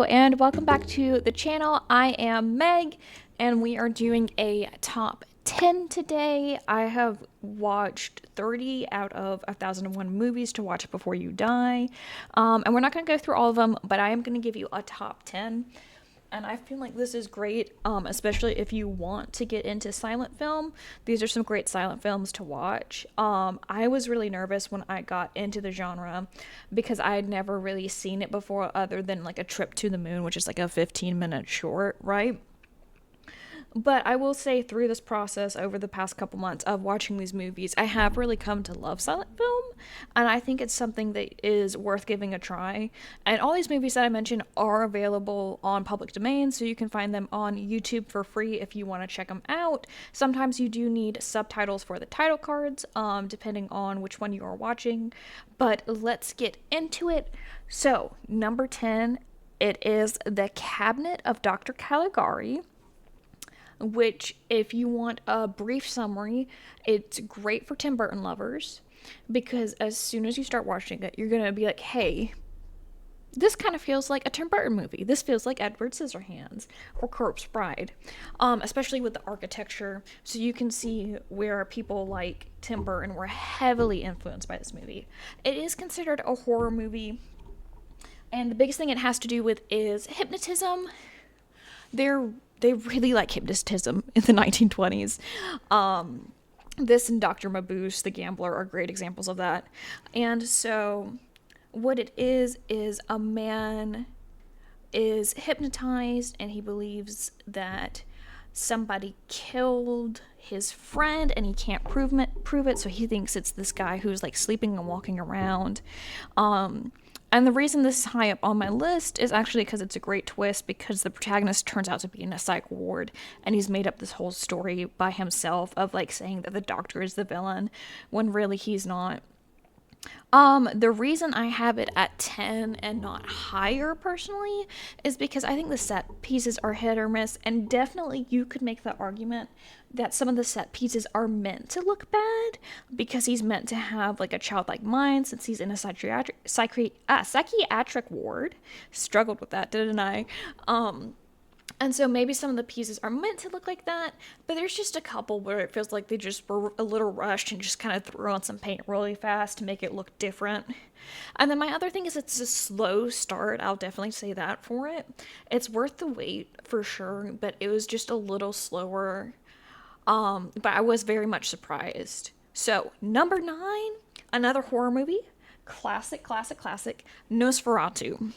and welcome back to the channel. I am Meg, and we are doing a top 10 today. I have watched 30 out of 1001 movies to watch before you die. And we're not going to go through all of them, but I am going to give you a top 10. And I feel like this is great, especially if you want to get into silent film. These are some great silent films to watch. I was really nervous when I got into the genre because I had never really seen it before other than like A Trip to the Moon, which is like a 15-minute short, right? But I will say through this process over the past couple months of watching these movies, I have really come to love silent film, and I think it's something that is worth giving a try. And all these movies that I mentioned are available on public domain, so you can find them on YouTube for free if you want to check them out. Sometimes you do need subtitles for the title cards, depending on which one you are watching. But let's get into it. So, number 10, it is The Cabinet of Dr. Caligari, which, if you want a brief summary, it's great for Tim Burton lovers because as soon as you start watching it, you're going to be like, hey, this kind of feels like a Tim Burton movie. This feels like Edward Scissorhands or Corpse Bride, especially with the architecture. So you can see where people like Tim Burton were heavily influenced by this movie. It is considered a horror movie, and the biggest thing it has to do with is hypnotism. They really like hypnotism in the 1920s. This and Dr. Mabuse, the gambler, are great examples of that. And so what it is a man is hypnotized and he believes that somebody killed his friend and he can't prove it, so he thinks it's this guy who's like sleeping and walking around. And the reason this is high up on my list is actually because it's a great twist, because the protagonist turns out to be in a psych ward and he's made up this whole story by himself of like saying that the doctor is the villain when really he's not. The reason I have it at 10 and not higher personally is because I think the set pieces are hit or miss, and definitely you could make the argument that some of the set pieces are meant to look bad because he's meant to have like a childlike mind since he's in a psychiatric ward. Struggled with that, didn't I? And so maybe some of the pieces are meant to look like that, but there's just a couple where it feels like they just were a little rushed and just kind of threw on some paint really fast to make it look different. And then my other thing is it's a slow start. I'll definitely say that for it. It's worth the wait for sure, but it was just a little slower. But I was very much surprised. So, number 9, another horror movie. Classic, Nosferatu.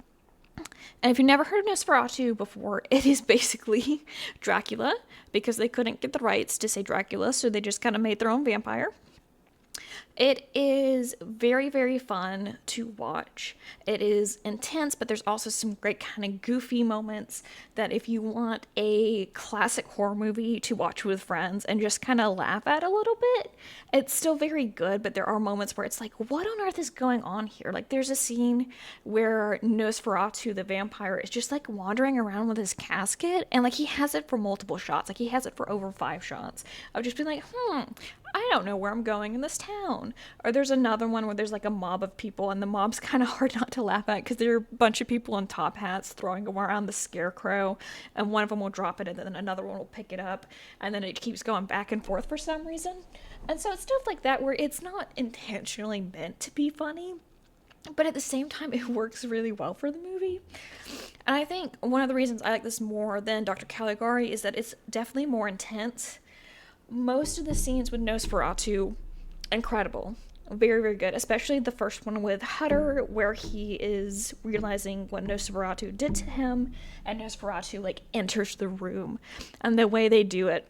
And if you've never heard of Nosferatu before, it is basically Dracula, because they couldn't get the rights to say Dracula, so they just kind of made their own vampire. It is very, very fun to watch. It is intense, but there's also some great kind of goofy moments that if you want a classic horror movie to watch with friends and just kind of laugh at a little bit, it's still very good, but there are moments where it's like, what on earth is going on here? Like, there's a scene where Nosferatu, the vampire, is just like wandering around with his casket, and like he has it for multiple shots. Like, he has it for over 5 shots. I've just been like, I don't know where I'm going in this town. Or there's another one where there's like a mob of people, and the mob's kind of hard not to laugh at because there are a bunch of people in top hats throwing around the scarecrow, and one of them will drop it and then another one will pick it up, and then it keeps going back and forth for some reason. And so it's stuff like that where it's not intentionally meant to be funny, but at the same time it works really well for the movie. And I think one of the reasons I like this more than Dr. Caligari is that it's definitely more intense. Most of the scenes with Nosferatu, incredible. Very, very good. Especially the first one with Hutter, where he is realizing what Nosferatu did to him, and Nosferatu, like, enters the room. And the way they do it,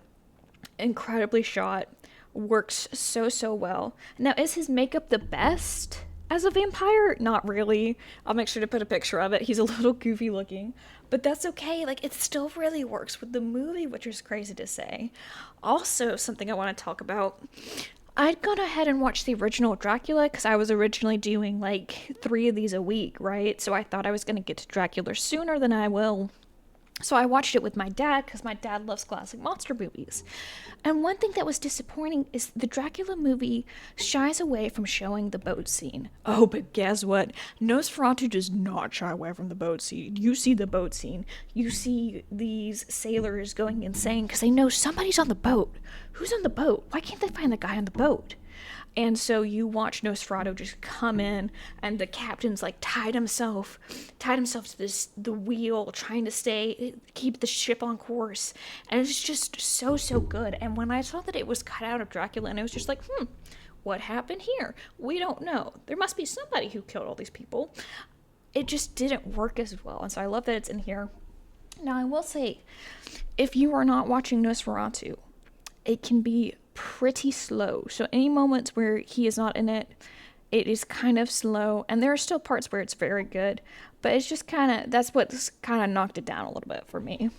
incredibly shot, works so well. Now, is his makeup the best as a vampire? Not really. I'll make sure to put a picture of it. He's a little goofy looking, but that's okay. Like, it still really works with the movie, which is crazy to say. Also, something I want to talk about, I'd gone ahead and watched the original Dracula because I was originally doing like 3 of these a week, right? So I thought I was going to get to Dracula sooner than I will. So I watched it with my dad because my dad loves classic monster movies. And one thing that was disappointing is the Dracula movie shies away from showing the boat scene. Oh, but guess what? Nosferatu does not shy away from the boat scene. You see the boat scene. You see these sailors going insane because they know somebody's on the boat. Who's on the boat? Why can't they find the guy on the boat? And so you watch Nosferatu just come in, and the captain's like tied himself to the wheel, trying to keep the ship on course. And it's just so good. And when I saw that it was cut out of Dracula, and it was just like, what happened here? We don't know. There must be somebody who killed all these people. It just didn't work as well. And so I love that it's in here. Now I will say, if you are not watching Nosferatu, it can be pretty slow. So any moments where he is not in it, it is kind of slow, and there are still parts where it's very good, but it's just that's what's kind of knocked it down a little bit for me.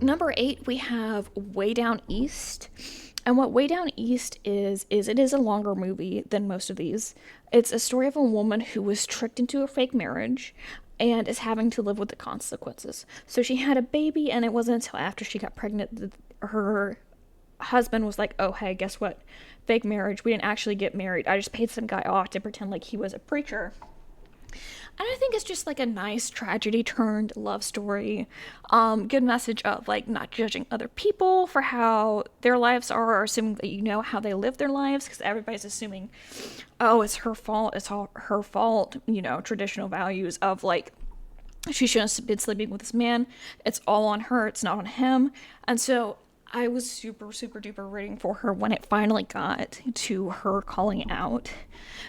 Number 8, we have Way Down East. And what Way Down East is it is a longer movie than most of these. It's a story of a woman who was tricked into a fake marriage and is having to live with the consequences. So she had a baby, and it wasn't until after she got pregnant that her husband was like, oh, hey, guess what? Fake marriage. We didn't actually get married. I just paid some guy off to pretend like he was a preacher. And I think it's just like a nice tragedy turned love story. Good message of like not judging other people for how their lives are, or assuming that you know how they live their lives, because everybody's assuming, oh, it's her fault. It's all her fault. You know, traditional values of like, she shouldn't have been sleeping with this man. It's all on her. It's not on him. And so I was super duper rooting for her when it finally got to her calling out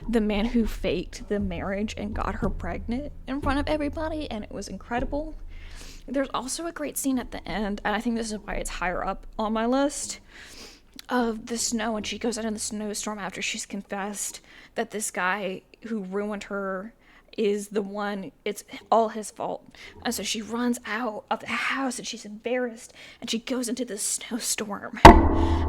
the man who faked the marriage and got her pregnant in front of everybody, and it was incredible. There's also a great scene at the end, and I think this is why it's higher up on my list, of the snow, and she goes out in the snowstorm after she's confessed that this guy who ruined her is the one, it's all his fault. And so she runs out of the house and she's embarrassed, and she goes into the snowstorm,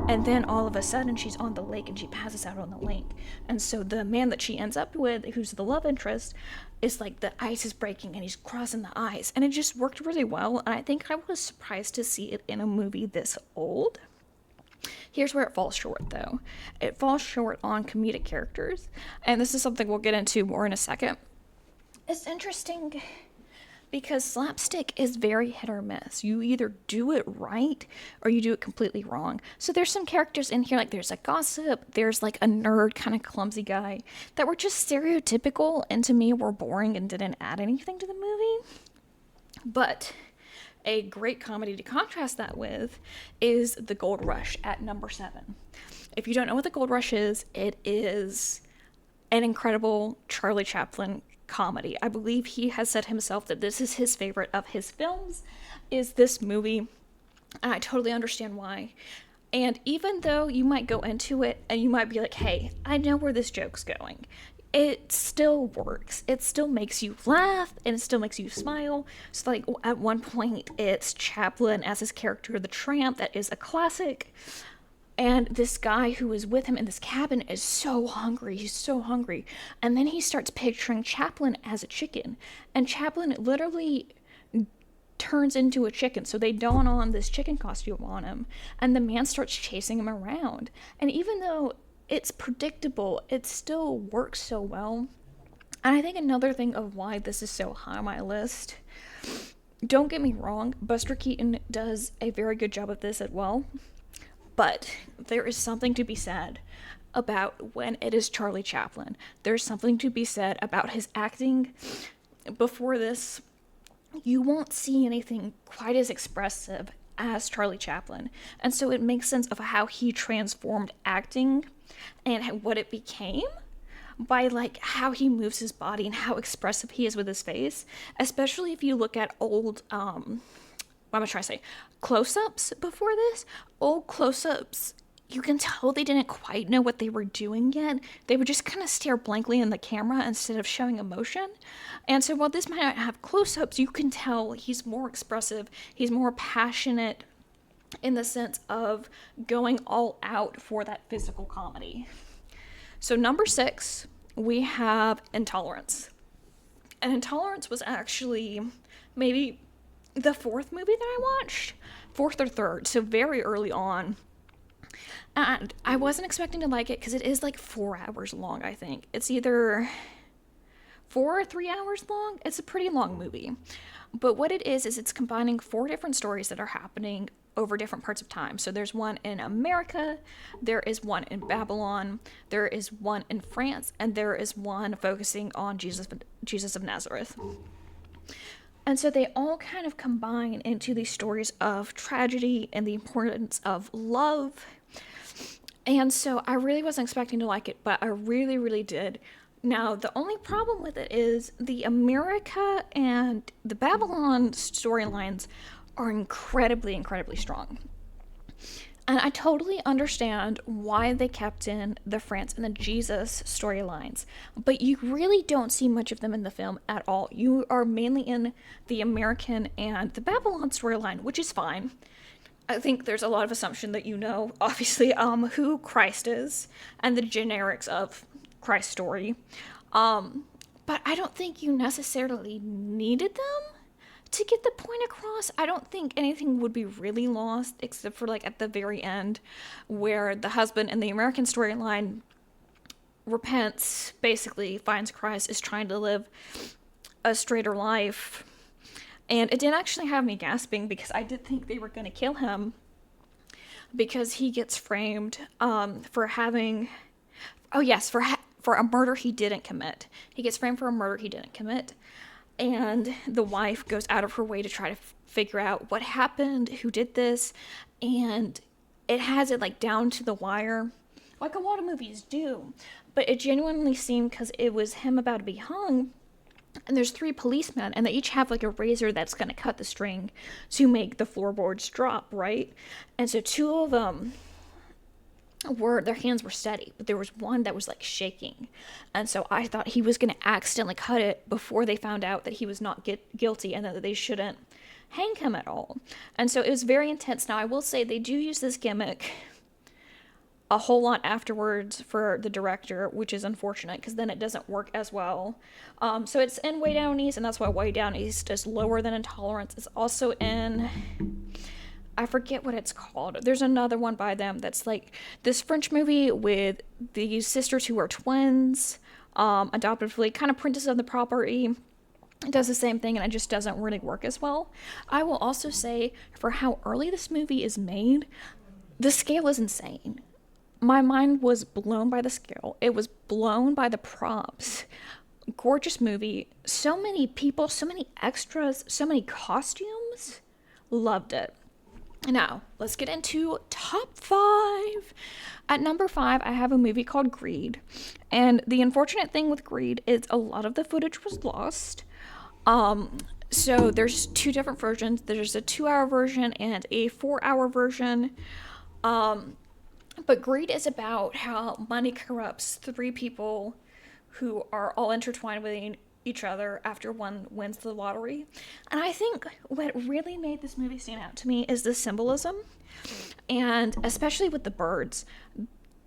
and then all of a sudden she's on the lake and she passes out on the lake. And so the man that she ends up with, who's the love interest, is like, the ice is breaking and he's crossing the ice, and it just worked really well. And I think I was surprised to see it in a movie this old. Here's where it falls short, though. It falls short on comedic characters, and this is something we'll get into more in a second. It's interesting because slapstick is very hit or miss. You either do it right or you do it completely wrong. So there's some characters in here, like there's a gossip, there's like a nerd kind of clumsy guy, that were just stereotypical and to me were boring and didn't add anything to the movie. But a great comedy to contrast that with is The Gold Rush at number 7. If you don't know what The Gold Rush is, it is an incredible Charlie Chaplin comedy. I believe he has said himself that this is his favorite of his films, is this movie, and I totally understand why. And even though you might go into it and you might be like, hey, I know where this joke's going, it still works. It still makes you laugh, and it still makes you smile. So like at one point it's Chaplin as his character, the tramp, that is a classic. And this guy who is with him in this cabin is so hungry. He's so hungry. And then he starts picturing Chaplin as a chicken. And Chaplin literally turns into a chicken. So they don on this chicken costume on him. And the man starts chasing him around. And even though it's predictable, it still works so well. And I think another thing of why this is so high on my list, don't get me wrong, Buster Keaton does a very good job of this as well. But there is something to be said about when it is Charlie Chaplin. There's something to be said about his acting. Before this, you won't see anything quite as expressive as Charlie Chaplin. And so it makes sense of how he transformed acting and what it became by like how he moves his body and how expressive he is with his face. Especially if you look at old, what am I trying to say? Close-ups before this. Old close-ups, you can tell they didn't quite know what they were doing yet. They would just kind of stare blankly in the camera instead of showing emotion. And so while this might not have close-ups, you can tell he's more expressive. He's more passionate in the sense of going all out for that physical comedy. So number 6, we have Intolerance. And Intolerance was actually maybe the fourth movie that I watched, fourth or third, so very early on. And I wasn't expecting to like it because it is like 4 hours long, I think. It's either 4 or 3 hours long. It's a pretty long movie. But what it is it's combining four different stories that are happening over different parts of time. So there's one in America, there is one in Babylon, there is one in France, and there is one focusing on Jesus of Nazareth. And so they all kind of combine into these stories of tragedy and the importance of love. And so I really wasn't expecting to like it, but I really, really did. Now, the only problem with it is the America and the Babylon storylines are incredibly, incredibly strong. And I totally understand why they kept in the France and the Jesus storylines, but you really don't see much of them in the film at all. You are mainly in the American and the Babylon storyline, which is fine. I think there's a lot of assumption that you know, obviously, who Christ is and the generics of Christ's story. But I don't think you necessarily needed them to get the point across. I don't think anything would be really lost except for like at the very end where the husband in the American storyline repents, basically finds Christ, is trying to live a straighter life. And it did actually have me gasping because I did think they were going to kill him because he gets framed for having, for a murder he didn't commit. He gets framed for a murder he didn't commit. And the wife goes out of her way to try to figure out what happened, who did this, and it has it like down to the wire, like a lot of movies do. But it genuinely seemed, because it was him about to be hung, and there's 3 policemen, and they each have like a razor that's going to cut the string to make the floorboards drop, right? And so 2 of them their hands were steady, but there was one that was like shaking. And so I thought he was going to accidentally cut it before they found out that he was not guilty and that they shouldn't hang him at all. And so it was very intense. Now, I will say they do use this gimmick a whole lot afterwards for the director, which is unfortunate because then it doesn't work as well. So it's in Way Down East, and that's why Way Down East is lower than Intolerance. It's also in, I forget what it's called. There's another one by them that's like this French movie with these sisters who are twins, adoptively, kind of Princess of the Property. It does the same thing, and it just doesn't really work as well. I will also say, for how early this movie is made, the scale is insane. My mind was blown by the scale. It was blown by the props. Gorgeous movie. So many people, so many extras, so many costumes. Loved it. Now, let's get into top 5. At number 5, I have a movie called Greed. And the unfortunate thing with Greed is a lot of the footage was lost. So there's 2 different versions. There's a 2-hour version and a 4-hour version. But Greed is about how money corrupts 3 people who are all intertwined with each other after one wins the lottery. And I think what really made this movie stand out to me is the symbolism, and especially with the birds.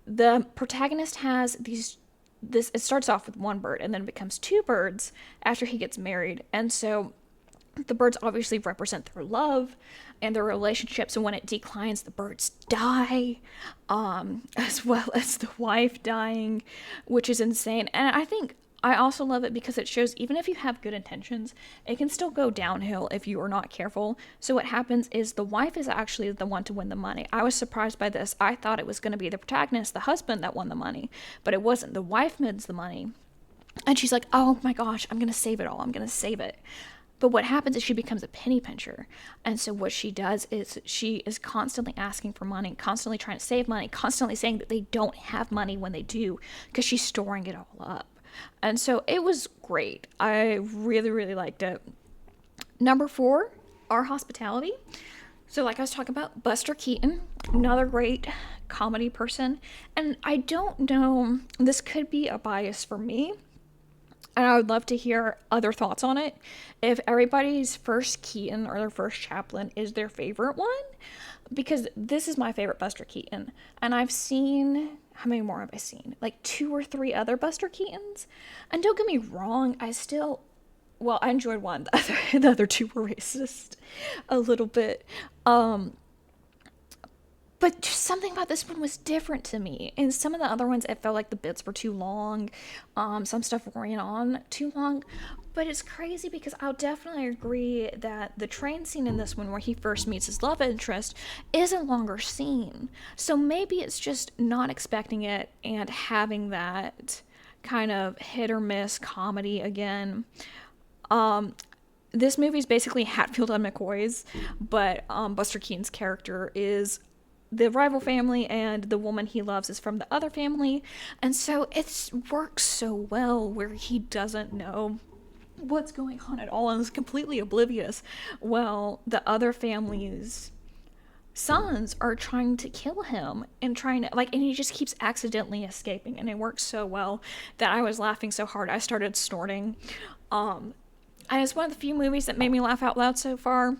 The protagonist has it starts off with 1 bird and then it becomes 2 birds after he gets married. And so the birds obviously represent their love and their relationships, and when it declines, the birds die, as well as the wife dying, which is insane. And I think I also love it because it shows even if you have good intentions, it can still go downhill if you are not careful. So what happens is the wife is actually the one to win the money. I was surprised by this. I thought it was going to be the protagonist, the husband, that won the money, but it wasn't. The wife wins the money, and she's like, oh my gosh, I'm going to save it all. I'm going to save it. But what happens is she becomes a penny pincher. And so what she does is she is constantly asking for money, constantly trying to save money, constantly saying that they don't have money when they do, because she's storing it all up. And so it was great. I really, really liked it. Number 4, Our Hospitality. So like I was talking about, Buster Keaton, another great comedy person. And I don't know, this could be a bias for me, and I would love to hear other thoughts on it. If everybody's first Keaton or their first Chaplin is their favorite one, because this is my favorite Buster Keaton. And I've seen, how many more have I seen? Like 2 or 3 other Buster Keatons. And don't get me wrong, I still well, I enjoyed one. The other two were racist a little bit. But just something about this one was different to me. And some of the other ones, it felt like the bits were too long. Some stuff ran on too long. But it's crazy because I'll definitely agree that the train scene in this one, where he first meets his love interest, is a longer scene. So maybe it's just not expecting it and having that kind of hit or miss comedy again. This movie is basically Hatfield and McCoy's, but Buster Keaton's character is the rival family, and the woman he loves is from the other family. And so it works so well where he doesn't know what's going on at all and is completely oblivious. Well, the other family's sons are trying to kill him and trying to, like, and he just keeps accidentally escaping. And it works so well that I was laughing so hard I started snorting. And it's one of the few movies that made me laugh out loud so far.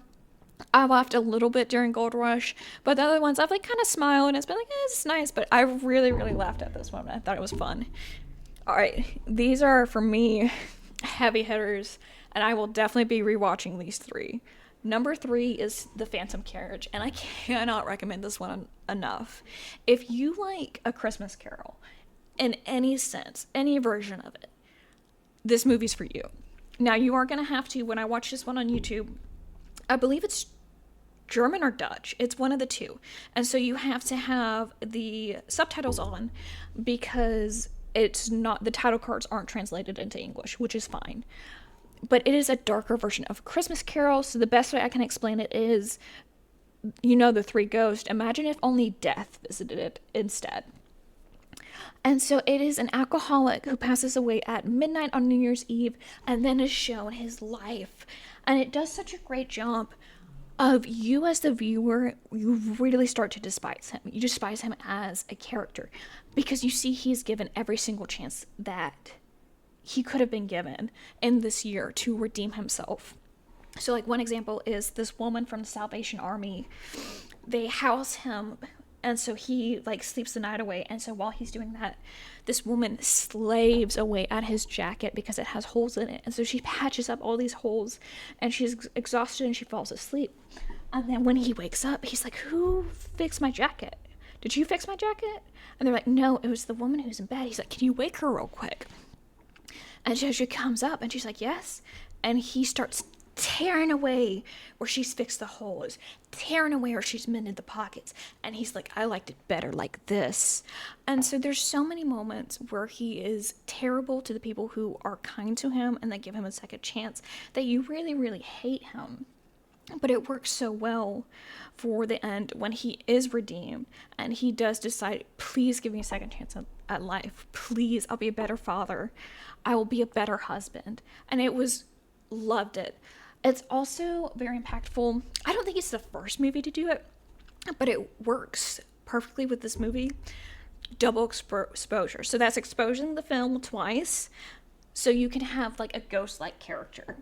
I laughed a little bit during Gold Rush, but the other ones I've like kind of smiled and it's been like, it's nice, but I really, really laughed at this one. I thought it was fun. All right, these are, for me, heavy hitters, and I will definitely be rewatching these three. Number 3 is The Phantom Carriage, and I cannot recommend this one enough. If you like A Christmas Carol, in any sense, any version of it, this movie's for you. Now, you are going to have to, when I watch this one on YouTube, I believe it's German or Dutch. It's one of the two. And so you have to have the subtitles on because it's not, the title cards aren't translated into English, which is fine. But it is a darker version of Christmas Carol. So the best way I can explain it is, you know, the three ghosts. Imagine if only death visited it instead. And so it is an alcoholic who passes away at midnight on New Year's Eve and then is shown his life. And it does such a great job of you as the viewer, you really start to despise him. You despise him as a character because you see he's given every single chance that he could have been given in this year to redeem himself. So like one example is this woman from the Salvation Army. They house him, and so he like sleeps the night away. And so while he's doing that, this woman slaves away at his jacket because it has holes in it. And so she patches up all these holes, and she's exhausted and she falls asleep. And then when he wakes up, he's like, "Who fixed my jacket? Did you fix my jacket?" And they're like, "No, it was the woman who's in bed." He's like, "Can you wake her real quick?" And so she comes up and she's like, "Yes." And he starts tearing away where she's fixed the holes, tearing away where she's mended the pockets. And he's like, "I liked it better like this." And so there's so many moments where he is terrible to the people who are kind to him and that give him a second chance that you really, really hate him. But it works so well for the end when he is redeemed and he does decide, "Please give me a second chance at life. Please, I'll be a better father. I will be a better husband." And it was, loved it. It's also very impactful. I don't think it's the first movie to do it, but it works perfectly with this movie. Double exposure. So that's exposing the film twice, so you can have like a ghost-like character.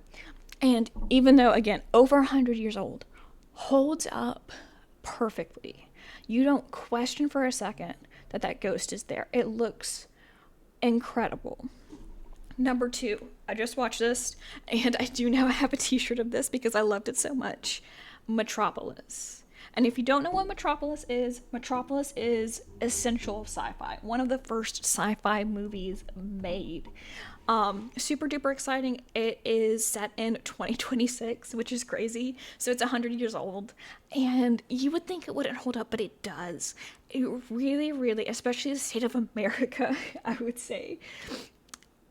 And even though, again, over 100 years old, holds up perfectly. You don't question for a second that that ghost is there. It looks incredible. Number 2, I just watched this, and I do now have a t-shirt of this because I loved it so much. Metropolis. And if you don't know what Metropolis is essential sci-fi. One of the first sci-fi movies made. Super duper exciting. It is set in 2026, which is crazy. So it's 100 years old. And you would think it wouldn't hold up, but it does. It really, really, especially the state of America, I would say,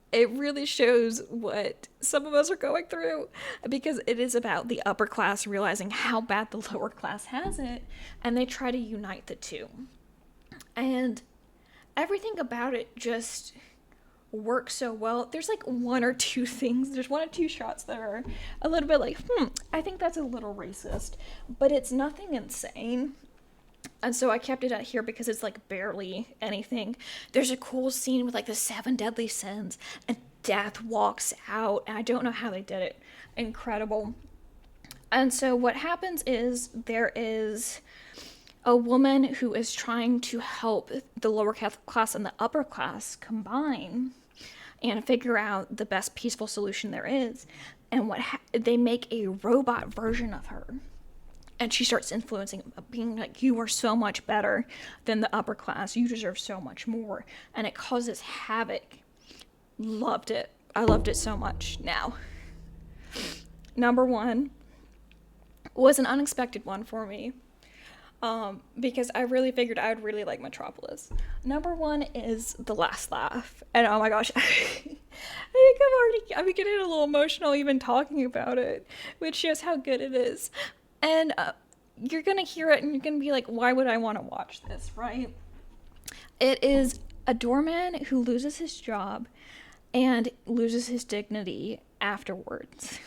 it really shows what some of us are going through, because it is about the upper class realizing how bad the lower class has it, and they try to unite the two. And everything about it just works so well. There's like one or two shots that are a little bit like, I think that's a little racist, but it's nothing insane. And so I kept it out here because it's like barely anything. There's a cool scene with like the 7 deadly sins and death walks out. And I don't know how they did it. Incredible. And so what happens is there is a woman who is trying to help the lower class and the upper class combine and figure out the best peaceful solution there is. and they make a robot version of her. And she starts influencing, being like, you are so much better than the upper class. You deserve so much more. And it causes havoc. Loved it. I loved it so much. Now, number 1 was an unexpected one for me. Because I really figured I would really like Metropolis. Number 1 is The Last Laugh. And oh my gosh, I think I'm getting a little emotional even talking about it, which shows how good it is. And you're going to hear it and you're going to be like, why would I want to watch this, right? It is a doorman who loses his job and loses his dignity afterwards.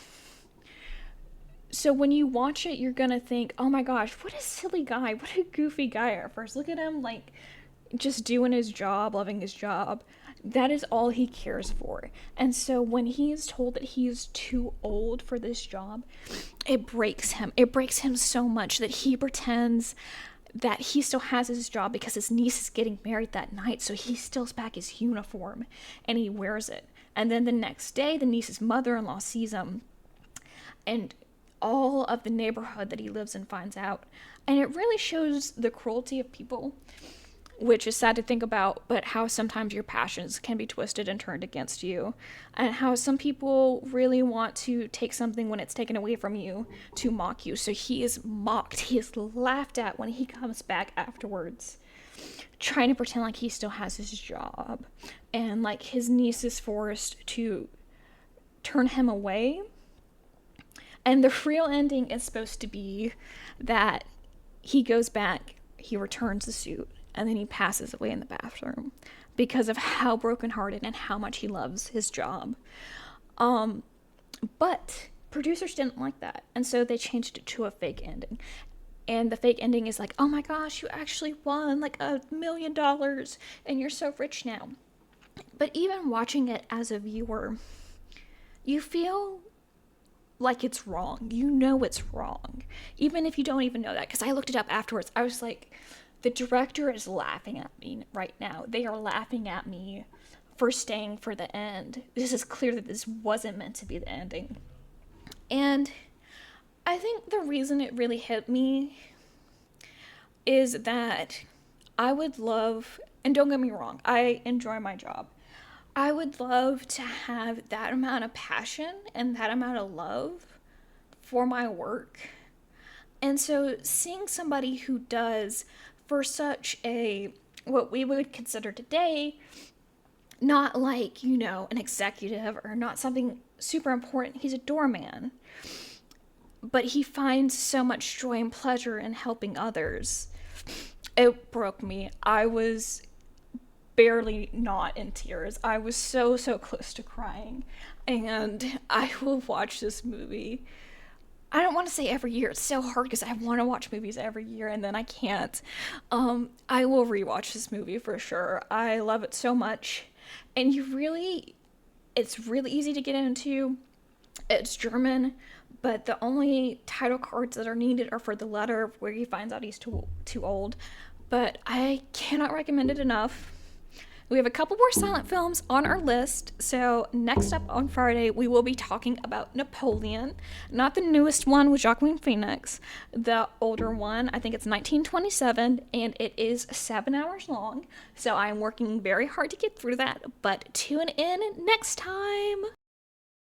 So when you watch it, you're going to think, oh my gosh, what a silly guy. What a goofy guy at first. Look at him, like, just doing his job, loving his job. That is all he cares for. And so when he is told that he is too old for this job, it breaks him. It breaks him so much that he pretends that he still has his job because his niece is getting married that night. So he steals back his uniform and he wears it. And then the next day, the niece's mother-in-law sees him, and all of the neighborhood that he lives in finds out. And it really shows the cruelty of people, which is sad to think about, but how sometimes your passions can be twisted and turned against you, and how some people really want to take something when it's taken away from you to mock you. So he is mocked, he is laughed at when he comes back afterwards, trying to pretend like he still has his job, and like his niece is forced to turn him away. And the real ending is supposed to be that he goes back, he returns the suit, and then he passes away in the bathroom because of how brokenhearted and how much he loves his job. But producers didn't like that, and so they changed it to a fake ending. And the fake ending is like, oh my gosh, you actually won like $1 million and you're so rich now. But even watching it as a viewer, you feel like it's wrong. You know it's wrong. Even if you don't even know that. Because I looked it up afterwards. I was like, the director is laughing at me right now. They are laughing at me for staying for the end. This is clear that this wasn't meant to be the ending. And I think the reason it really hit me is that I would love, and don't get me wrong, I enjoy my job. I would love to have that amount of passion and that amount of love for my work. And so seeing somebody who does for such a, what we would consider today, not like, you know, an executive or not something super important. He's a doorman. But he finds so much joy and pleasure in helping others. It broke me. I was barely not in tears. I was so close to crying. And I will watch this movie. I don't want to say every year. It's so hard because I want to watch movies every year and then I can't. I will rewatch this movie for sure. I love it so much. And it's really easy to get into. It's German, but the only title cards that are needed are for the letter where he finds out he's too old. But I cannot recommend it enough. We have a couple more silent films on our list. So next up on Friday, we will be talking about Napoleon. Not the newest one with Joaquin Phoenix. The older one, I think it's 1927, and it is 7 hours long. So I'm working very hard to get through that. But tune in next time.